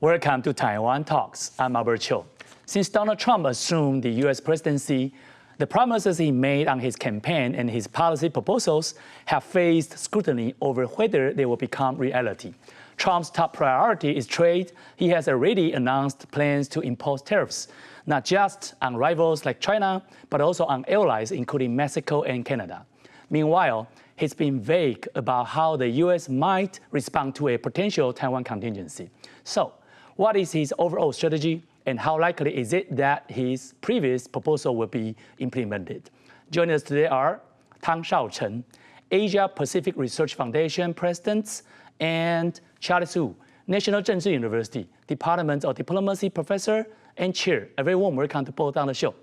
Welcome to Taiwan Talks. I'm Albert Chiu. Since Donald Trump assumed the U.S. presidency, the promises he made on his campaign and his policy proposals have faced scrutiny over whether they will become reality. Trump's top priority is trade. He has already announced plans to impose tariffs, not just on rivals like China, but also on allies, including Mexico and Canada. Meanwhile, he's been vague about how the U.S. might respond to a potential Taiwan contingency. So, what is his overall strategy, and how likely is it that his previous proposal will be implemented? Joining us today are Tang Shao-cheng, Asia Pacific Research Foundation President, and Charles Wu, National Chengchi University, Department of Diplomacy Professor and Chair. A very warm welcome to both on the show.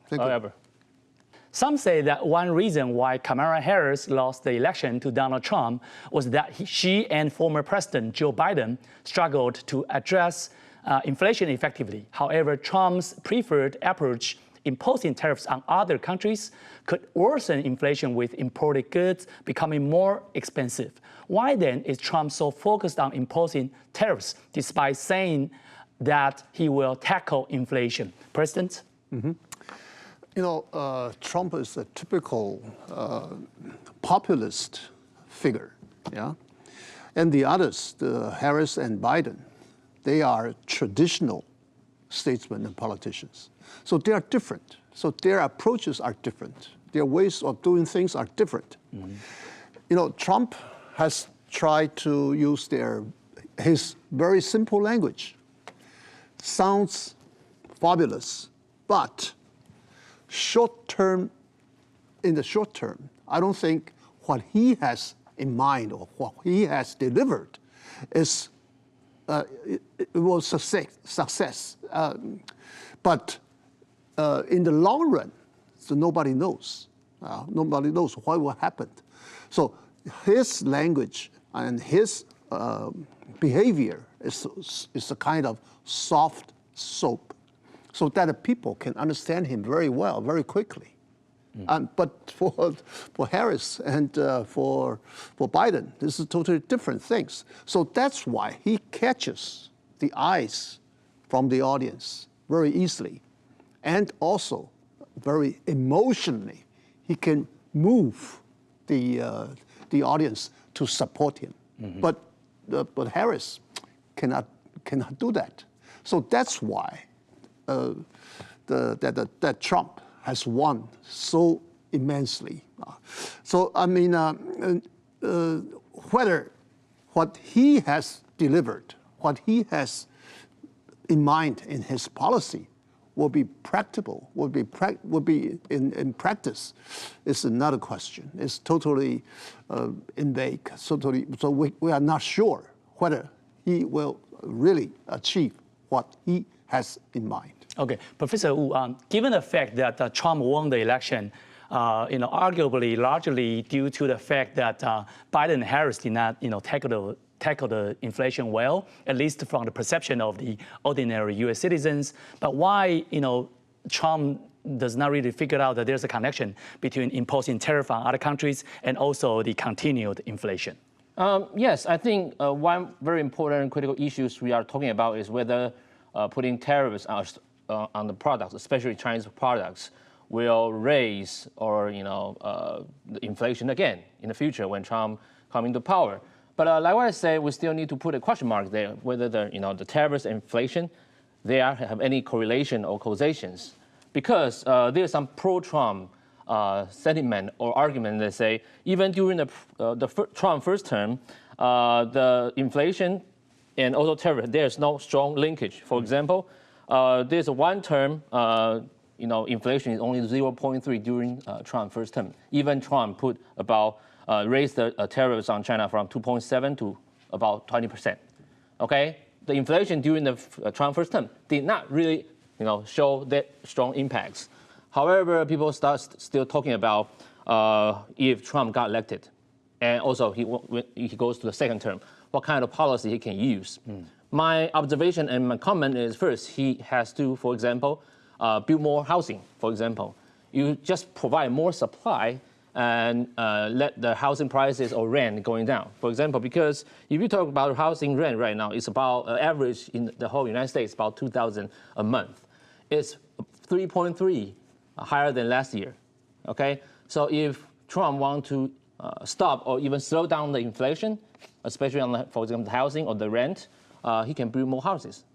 Thank you. Some say that one reason why Kamala Harris lost the election to Donald Trump was that she and former President Joe Biden struggled to address inflation effectively. However, Trump's preferred approach, imposing tariffs on other countries, could worsen inflation with imported goods becoming more expensive. Why then is Trump so focused on imposing tariffs despite saying that he will tackle inflation? President? Mm-hmm. You know, Trump is a typical populist figure, yeah? And the others, the Harris and Biden, they are traditional statesmen and politicians. So they are different. So their approaches are different. Their ways of doing things are different. Mm-hmm. You know, Trump has tried to use his very simple language. Sounds fabulous, but in the short term, I don't think what he has in mind or what he has delivered is it was success. But in the long run, so nobody knows. Nobody knows what will happen. So his language and his behavior is a kind of soft soap, so that the people can understand him very well, very quickly. But for Harris and for Biden, this is totally different things. So that's why he catches the eyes from the audience very easily, and also very emotionally, he can move the audience to support him. Mm-hmm. But Harris cannot do that. So that's why that Trump has won so immensely. So I mean, whether what he has delivered, what he has in mind in his policy, will be practicable, will be in practice, is another question. It's totally in vague. So we are not sure whether he will really achieve what he has in mind. Okay, Professor Wu, given the fact that Trump won the election, arguably largely due to the fact that Biden and Harris did not, tackle the inflation well, at least from the perception of the ordinary U.S. citizens. But why, Trump does not really figure out that there's a connection between imposing tariff on other countries and also the continued inflation? Yes, I think one very important critical issues we are talking about is whether putting tariffs on the products, especially Chinese products, will raise or the inflation again in the future when Trump comes into power. But like what I say, we still need to put a question mark there whether the tariffs and inflation have any correlation or causations, because there's some pro-Trump sentiment or argument that say even during the Trump first term, the inflation and also tariff, there's no strong linkage. For example, there's one term, inflation is only 0.3 during Trump first term. Even Trump put about raised the tariffs on China from 2.7 to about 20%. Okay, the inflation during the Trump first term did not really, show that strong impacts. However, people start still talking about if Trump got elected, and also he goes to the second term, what kind of policy he can use. My observation and my comment is, first, he has to, for example, build more housing. For example, you just provide more supply, and let the housing prices or rent going down. For example, because if you talk about housing rent right now, it's about average in the whole United States, about $2,000 a month. It's 3.3 higher than last year. Okay, so if Trump wants to stop or even slow down the inflation, especially on, for example, the housing or the rent, he can build more houses.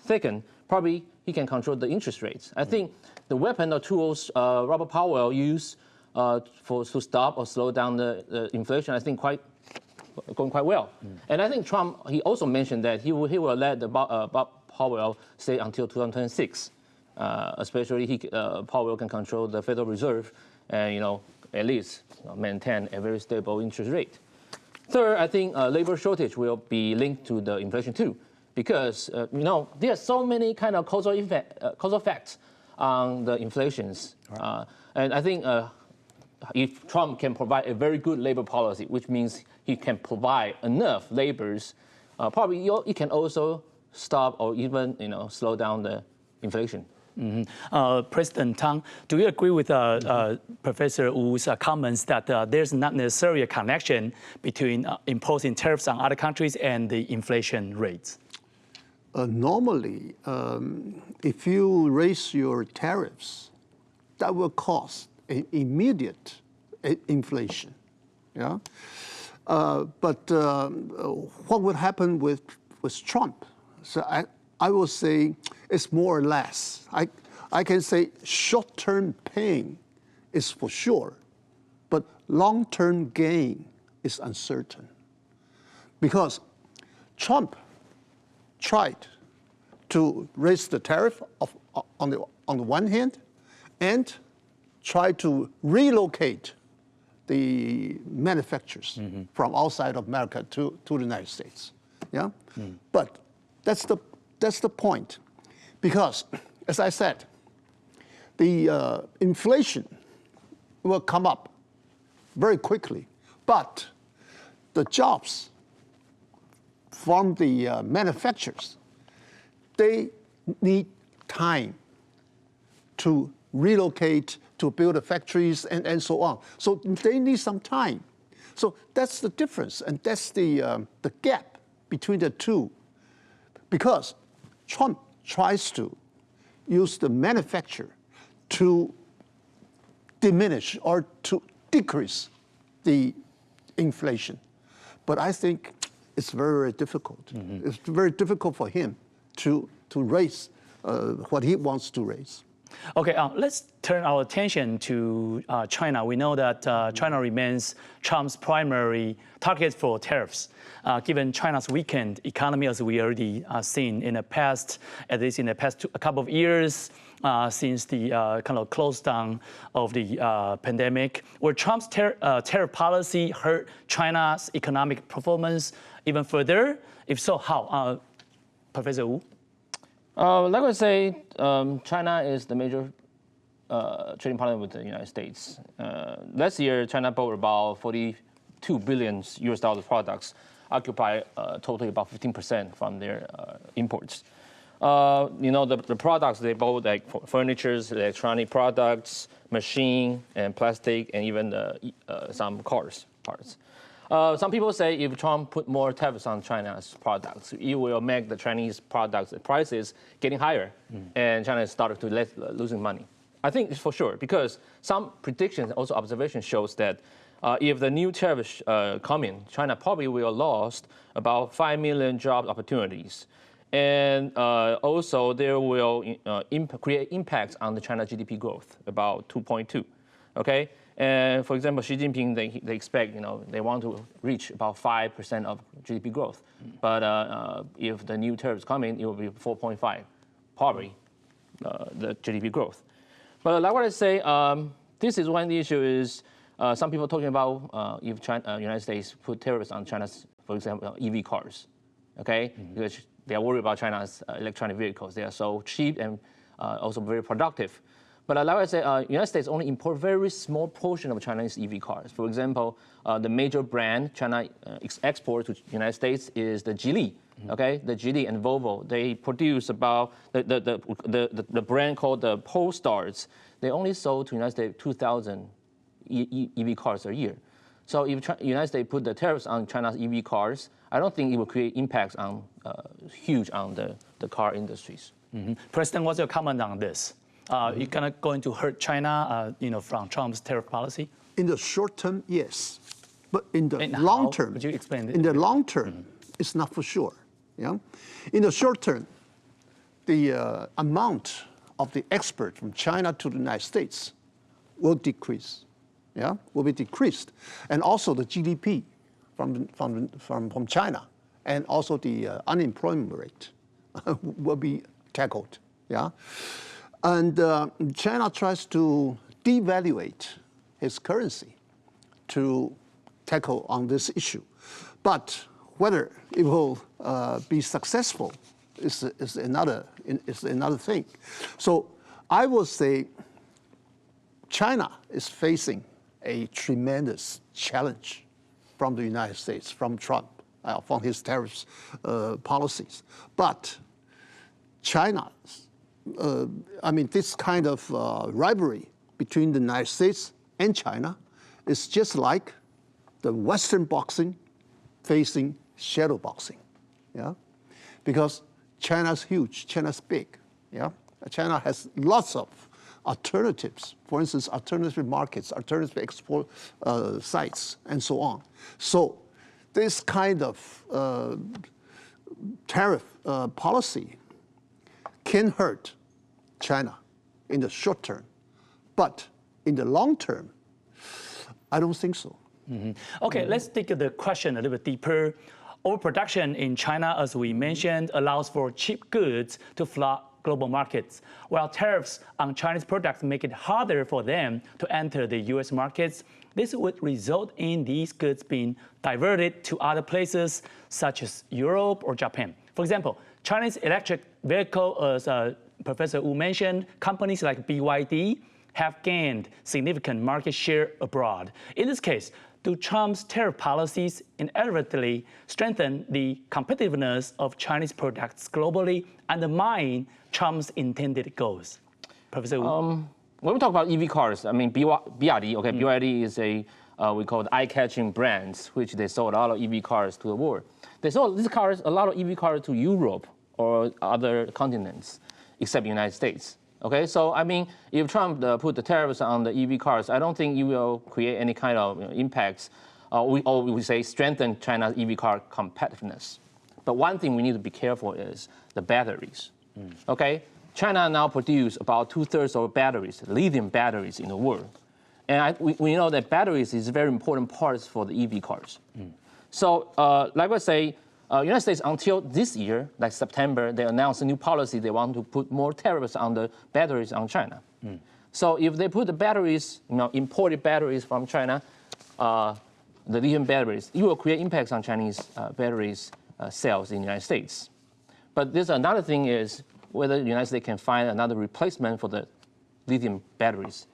Second, probably he can control the interest rates. I think the weapon or tools Robert Powell used to stop or slow down the inflation, I think going quite well. And I think Trump, he also mentioned that he will let the Bob Powell stay until 2026. Especially Powell can control the Federal Reserve and at least maintain a very stable interest rate. Third, I think labor shortage will be linked to the inflation too, because there are so many kind of causal effects on the inflations, and I think if Trump can provide a very good labor policy, which means he can provide enough laborers, probably it can also stop or even slow down the inflation. President Tang, do you agree with Professor Wu's comments that there's not necessarily a connection between imposing tariffs on other countries and the inflation rates? Normally, if you raise your tariffs, that will cause an immediate inflation. Yeah, but what would happen with Trump? So I will say it's more or less. I can say short-term pain is for sure, but long-term gain is uncertain. Because Trump tried to raise the tariff on the one hand and try to relocate the manufacturers from outside of America to the United States. Yeah, but that's the point, because as I said, the inflation will come up very quickly, but the jobs from the manufacturers, they need time to relocate, to build the factories and so on. So they need some time. So that's the difference, and that's the gap between the two. Because Trump tries to use the manufacturer to diminish or to decrease the inflation. But I think it's very, very difficult. It's very difficult for him to raise what he wants to raise. Okay, let's turn our attention to China. We know that China remains Trump's primary target for tariffs, given China's weakened economy, as we already seen in the past, at least in the past a couple of years, since the kind of close down of the pandemic. Will Trump's tariff policy hurt China's economic performance even further? If so, how? Professor Wu? Like I say, China is the major trading partner with the United States. Last year, China bought about 42 billion US dollar products, occupy totally about 15% from their imports. The products they bought, like furniture, electronic products, machine and plastic, and even some cars parts. Some people say if Trump put more tariffs on China's products, it will make the Chinese products prices getting higher, and China started to losing money. I think it's for sure, because some predictions, also observation shows that if the new tariffs come in, China probably will lost about 5 million job opportunities. And also there will create impacts on the China GDP growth, about 2.2, okay? And for example, Xi Jinping, they expect, they want to reach about 5% of GDP growth. But if the new tariffs come in, it will be 4.5, probably, the GDP growth. But like what I say, this is one issue is some people talking about if United States put tariffs on China's, for example, EV cars, okay? Because they are worried about China's electronic vehicles. They are so cheap and also very productive. But like I said, United States only import very small portion of Chinese EV cars. For example, the major brand China export to United States is the Geely. Okay, the Geely and Volvo. They produce about the brand called the Polestars. They only sold to United States 2,000 EV cars a year. So if United States put the tariffs on China's EV cars, I don't think it will create impacts on huge on the car industries. President, what's your comment on this? You kind of going to hurt China, from Trump's tariff policy? In the short term, yes, but in the And long how? term, Would you explain it? in the long term, it's not for sure. Yeah, in the short term, the amount of the export from China to the United States will decrease. Yeah, will be decreased, and also the GDP from China, and also the unemployment rate will be tackled. Yeah, and China tries to devaluate its currency to tackle on this issue, but whether it will be successful is another thing. So I will say China is facing a tremendous challenge from the United States, from Trump, from his tariffs policies. But China, this kind of rivalry between the United States and China is just like the Western boxing facing shadow boxing, yeah? Because China's huge, China's big, yeah? China has lots of alternatives, for instance, alternative markets, alternative export sites, and so on. So this kind of tariff policy can hurt China in the short term, but in the long term, I don't think so. Okay, let's take the question a little bit deeper. Overproduction in China, as we mentioned, allows for cheap goods to flood global markets, while tariffs on Chinese products make it harder for them to enter the US markets. This would result in these goods being diverted to other places, such as Europe or Japan. For example, Chinese electric vehicle, as Professor Wu mentioned, companies like BYD have gained significant market share abroad. In this case, do Trump's tariff policies inevitably strengthen the competitiveness of Chinese products globally, undermine Trump's intended goals? Professor Wu? When we talk about EV cars, BYD, okay, BYD is we call it eye-catching brands, which they sold a lot of EV cars to the world. They sold a lot of EV cars to Europe or other continents, except the United States. Okay, so if Trump put the tariffs on the EV cars, I don't think it will create any kind of impacts, or we say strengthen China's EV car competitiveness. But one thing we need to be careful is the batteries. Okay, China now produces about 2/3 of batteries, lithium batteries in the world, and we know that batteries is a very important part for the EV cars. So, like I say. United States, until this year, like September, they announced a new policy. They want to put more tariffs on the batteries on China. So if they put the batteries, imported batteries from China, the lithium batteries, it will create impacts on Chinese batteries sales in the United States. But there's another thing is whether the United States can find another replacement for the lithium batteries.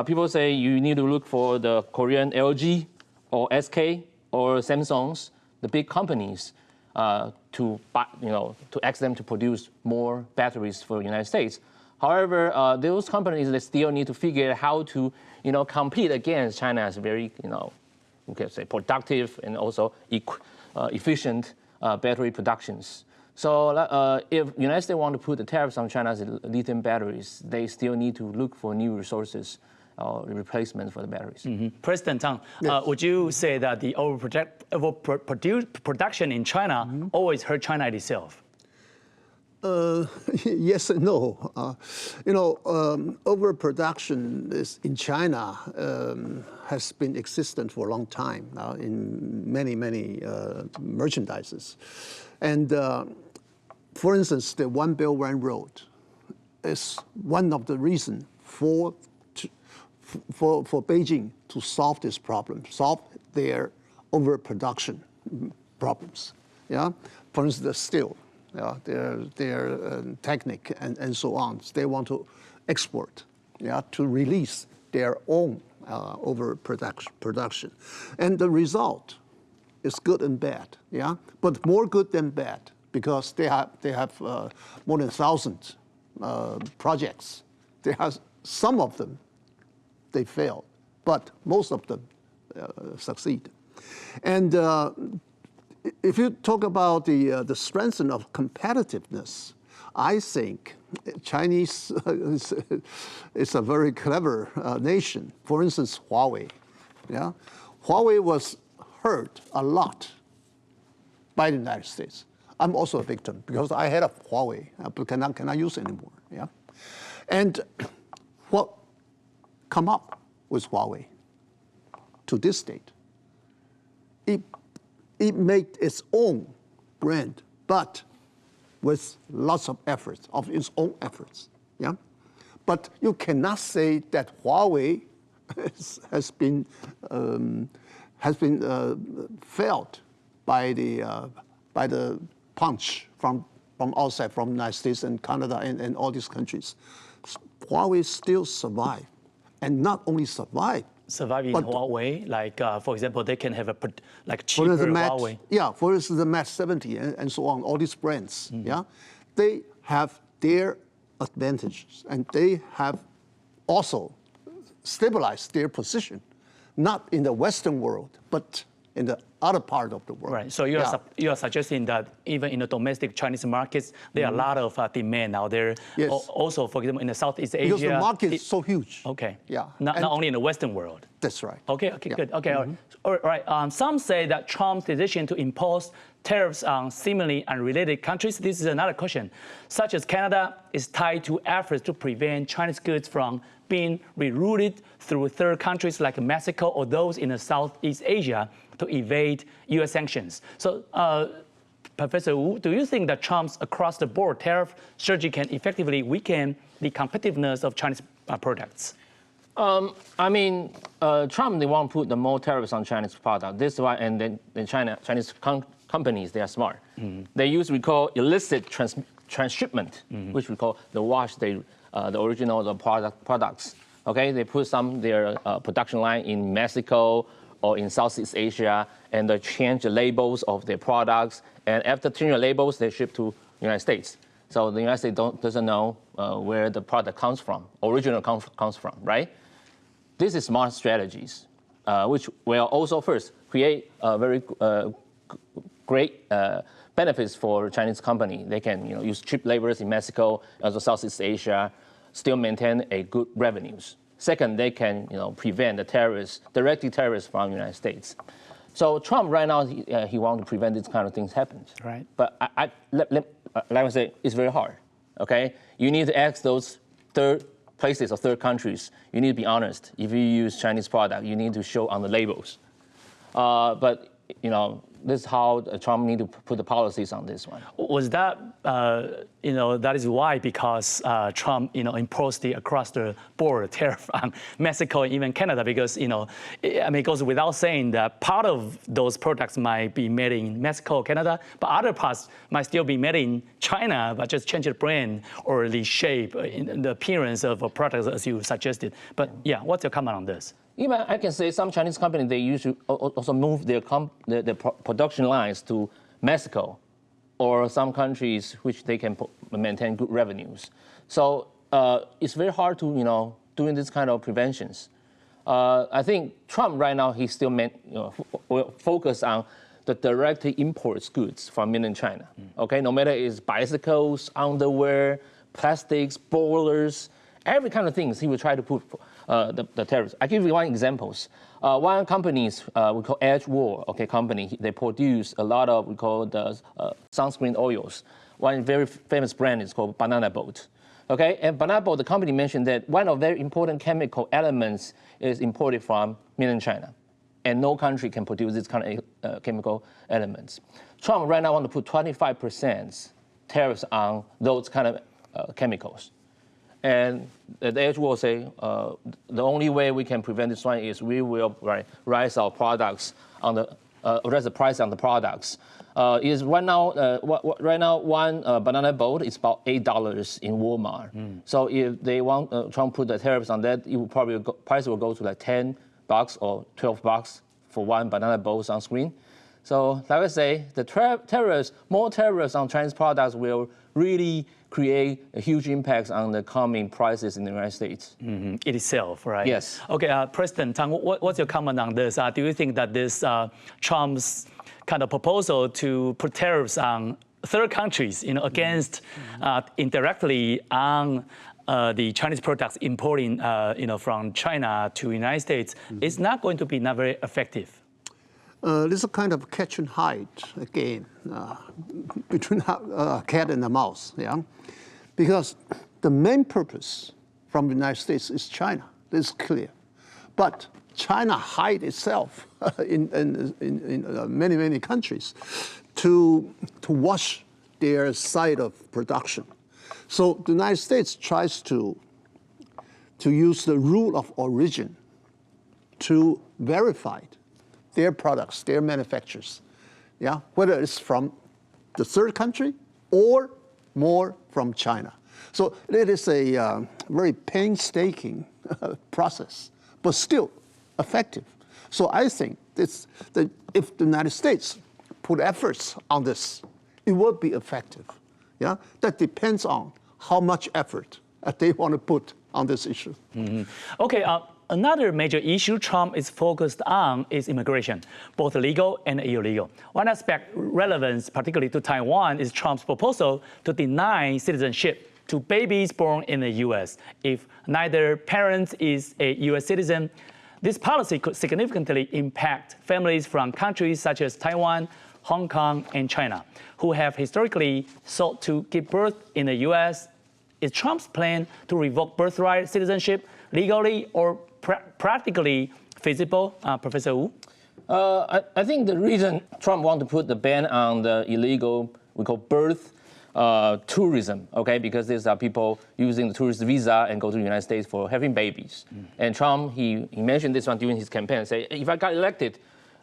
People say you need to look for the Korean LG or SK or Samsung's, the big companies, to ask them to produce more batteries for the United States. However, those companies, they still need to figure out how to compete against China's very we can say productive and also efficient battery productions. So if the United States want to put the tariffs on China's lithium batteries, they still need to look for new resources replacement for the batteries. President Tang, would you say that the overproduction in China always hurt China itself? Yes and no. Overproduction in China has been existent for a long time now in many merchandises. And for instance, the One Belt One Road is one of the reasons for Beijing to solve this problem, solve their overproduction problems. Yeah, for instance, the steel, their technique and so on. They want to export, to release their own overproduction, and the result is good and bad. But more good than bad because they have more than 1,000 projects. They have some of them. They failed. but most of them succeed. And if you talk about the strengthening of competitiveness, I think Chinese is a very clever nation. For instance, Huawei. Yeah? Huawei was hurt a lot by the United States. I'm also a victim because I had a Huawei, but cannot use anymore. Yeah? And what come up with Huawei to this date? It made its own brand, but with lots of efforts, of its own efforts. Yeah? But you cannot say that Huawei has been failed by the punch from outside, from the United States and Canada and all these countries. Huawei still survive, and not only survive. Survive in Huawei, like for example, they can have a cheaper Huawei. Yeah, for instance, the Mate 70 and so on, all these brands. Yeah, they have their advantages, and they have also stabilized their position, not in the Western world, but in the other part of the world. Right. So you are suggesting that even in the domestic Chinese markets, there are a lot of demand out there. Yes. Also, for example, in the Southeast Asia. Because the market is so huge. Okay. Yeah. Not only in the Western world. That's right. Okay. Okay. Good. Okay. All right. Some say that Trump's decision to impose tariffs on seemingly unrelated countries. This is another question, such as Canada, is tied to efforts to prevent Chinese goods from being rerouted through third countries like Mexico or those in the Southeast Asia to evade U.S. sanctions. So, Professor Wu, do you think that Trump's across-the-board tariff strategy can effectively weaken the competitiveness of Chinese products? I mean, Trump, they want to put the more tariffs on Chinese products. This is why, and then Chinese companies, they are smart. They use we call illicit transshipment, which we call the wash the original products. Okay, they put their production line in Mexico or in Southeast Asia, and they change the labels of their products. And after changing the labels, they ship to the United States. So the United States doesn't know where the product comes from, original comes from, right? This is smart strategies, which will also first create very great benefits for Chinese company. They can use cheap labors in Mexico, also Southeast Asia, still maintain a good revenues. Second, they can prevent the direct terrorists from the United States. So Trump right now he wants to prevent this kind of things happen. Right. But like I say, it's very hard. Okay, you need to ask those third places or third countries. You need to be honest. If you use Chinese product, you need to show on the labels. But this is how Trump need to put the policies on this one. Was that, that is why, because Trump, imposed the across-the-board tariff on Mexico and even Canada, because, it goes without saying that part of those products might be made in Mexico, Canada, but other parts might still be made in China, but just change the brand or the shape, the appearance of a product, as you suggested. But yeah, what's your comment on this? Even I can say some Chinese companies, they usually also move their production lines to Mexico or some countries which they can maintain good revenues. So it's very hard to, doing this kind of preventions. I think Trump right now, he still will focus on the directly imports goods from mainland China. Okay, no matter it's bicycles, underwear, plastics, boilers, every kind of things he will try to put the tariffs. I give you one examples. One companies we call Edgewall, company. They produce a lot of we call the sunscreen oils. One very famous brand is called Banana Boat. Okay, and Banana Boat, the company mentioned that one of very important chemical elements is imported from mainland China, and no country can produce this kind of chemical elements. Trump right now want to put 25% tariffs on those kind of chemicals. And the edge will say the only way we can prevent this one is we will raise our products on raise the price on the products. Is right now one banana boat is about $8 in Walmart. So if they want Trump put the tariffs on that, it will probably price will go to like $10 or $12 for one banana boat sunscreen. So like I say, the more tariffs on Chinese products will really create a huge impact on the coming prices in the United States. It itself, right? Yes. Okay, President Tang, what's your comment on this? Do you think that this Trump's kind of proposal to put tariffs on third countries, against indirectly on the Chinese products importing, from China to United States, is not going to be not very effective? This is a kind of catch and hide again between a cat and a mouse, yeah? Because the main purpose from the United States is China. This is clear. But China hide itself in many, many countries to wash their side of production. So the United States tries to use the rule of origin to verify their products, their manufacturers, yeah, whether it's from the third country or more from China. So it is a very painstaking process, but still effective. So I think that if the United States put efforts on this, it would be effective. Yeah, that depends on how much effort they want to put on this issue. Okay. Another major issue Trump is focused on is immigration, both legal and illegal. One aspect relevant, particularly to Taiwan, is Trump's proposal to deny citizenship to babies born in the U.S. if neither parent is a U.S. citizen. This policy could significantly impact families from countries such as Taiwan, Hong Kong, and China, who have historically sought to give birth in the U.S. Is Trump's plan to revoke birthright citizenship legally or practically feasible, Professor Wu? I think the reason Trump wants to put the ban on the illegal, we call birth tourism, okay, because these are people using the tourist visa and go to the United States for having babies. And Trump, he mentioned this one during his campaign, say, if I got elected,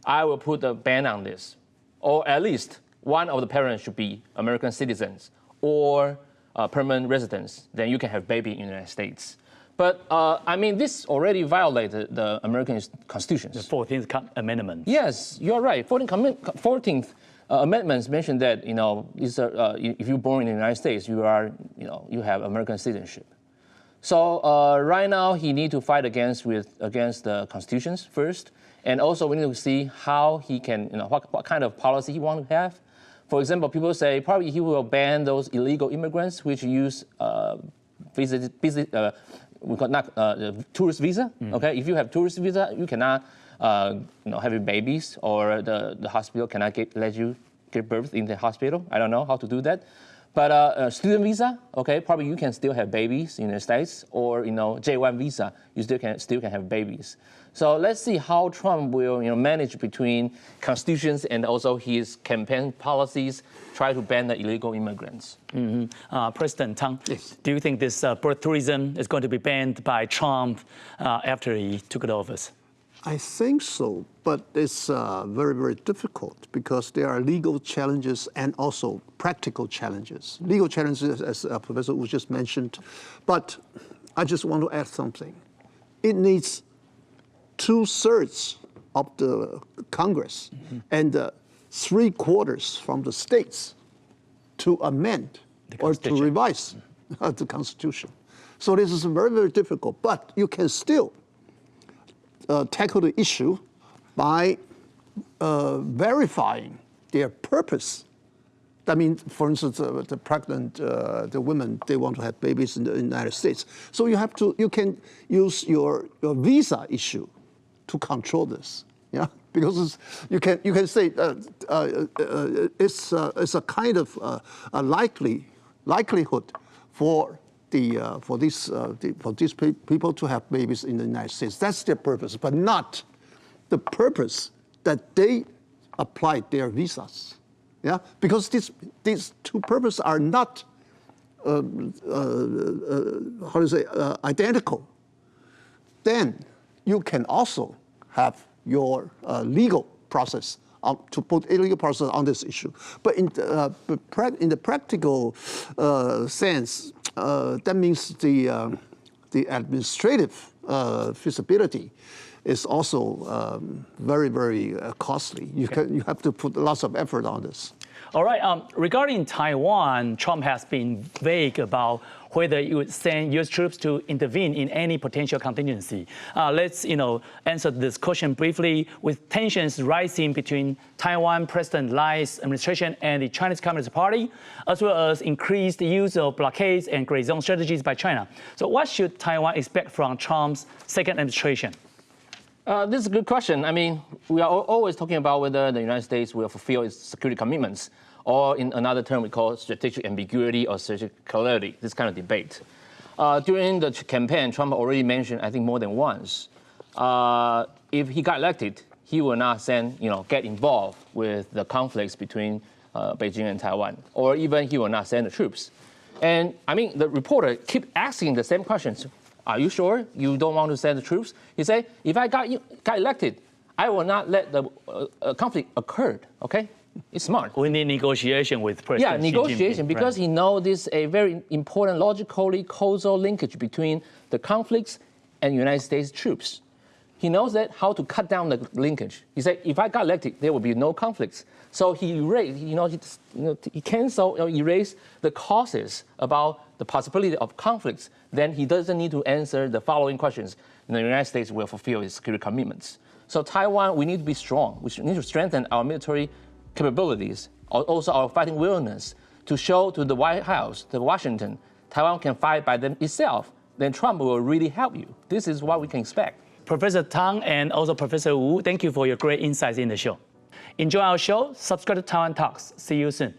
I will put a ban on this. Or at least one of the parents should be American citizens or permanent residents, then you can have baby in the United States. But I mean, this already violated the American Constitution. The 14th Amendment. Yes, you're right. 14th Amendment mentioned that if you're born in the United States, you have American citizenship. So right now he need to fight against the constitutions first, and also we need to see how he can, what kind of policy he want to have. For example, people say probably he will ban those illegal immigrants which use we call not tourist visa. Okay, if you have tourist visa, you cannot have babies, or the hospital cannot let you give birth in the hospital. I don't know how to do that. But student visa, okay, probably you can still have babies in the States, or J1 visa, you still can have babies. So let's see how Trump will manage between constitutions and also his campaign policies, try to ban the illegal immigrants. President Tang, yes. Do you think this birth tourism is going to be banned by Trump after he took the office? I think so, but it's very, very difficult because there are legal challenges and also practical challenges. Legal challenges, as Professor Wu just mentioned, but I just want to add something. It needs 2/3 of the Congress and 3/4 from the states to amend or to revise the Constitution. So this is very, very difficult, but you can still tackle the issue by verifying their purpose. I mean, for instance, the pregnant, the women, they want to have babies in the United States. So you can use your visa issue to control this, yeah, because you can say it's a kind of a likelihood for these people to have babies in the United States. That's their purpose, but not the purpose that they applied their visas. Yeah, because these two purposes are not identical. Then you can also have your legal process to put illegal process on this issue. But in the practical sense, that means the administrative feasibility is also very, very costly. You have to put lots of effort on this. All right. Regarding Taiwan, Trump has been vague about whether he would send U.S. troops to intervene in any potential contingency. Let's answer this question briefly. With tensions rising between Taiwan President Lai's administration and the Chinese Communist Party, as well as increased use of blockades and gray zone strategies by China. So what should Taiwan expect from Trump's second administration? This is a good question. I mean, we are always talking about whether the United States will fulfill its security commitments, or in another term we call strategic ambiguity or strategic clarity, this kind of debate. During the campaign, Trump already mentioned, I think more than once, if he got elected, he will not get involved with the conflicts between Beijing and Taiwan, or even he will not send the troops. And I mean, the reporter keep asking the same questions. Are you sure you don't want to send the troops? He said, if I got elected, I will not let the conflict occur, okay? It's smart. We need negotiation with President Xi negotiation, Jinping, because he knows this is a very important logically causal linkage between the conflicts and United States troops. He knows that how to cut down the linkage. He said, if I got elected, there will be no conflicts. So he erased, he canceled or erased the causes about the possibility of conflicts. Then he doesn't need to answer the following questions. And the United States will fulfill its security commitments. So Taiwan, we need to be strong. We need to strengthen our military capabilities, also our fighting willingness to show to the White House, to Washington, Taiwan can fight by itself. Then Trump will really help you. This is what we can expect. Professor Tang and also Professor Wu, thank you for your great insights in the show. Enjoy our show. Subscribe to Taiwan Talks. See you soon.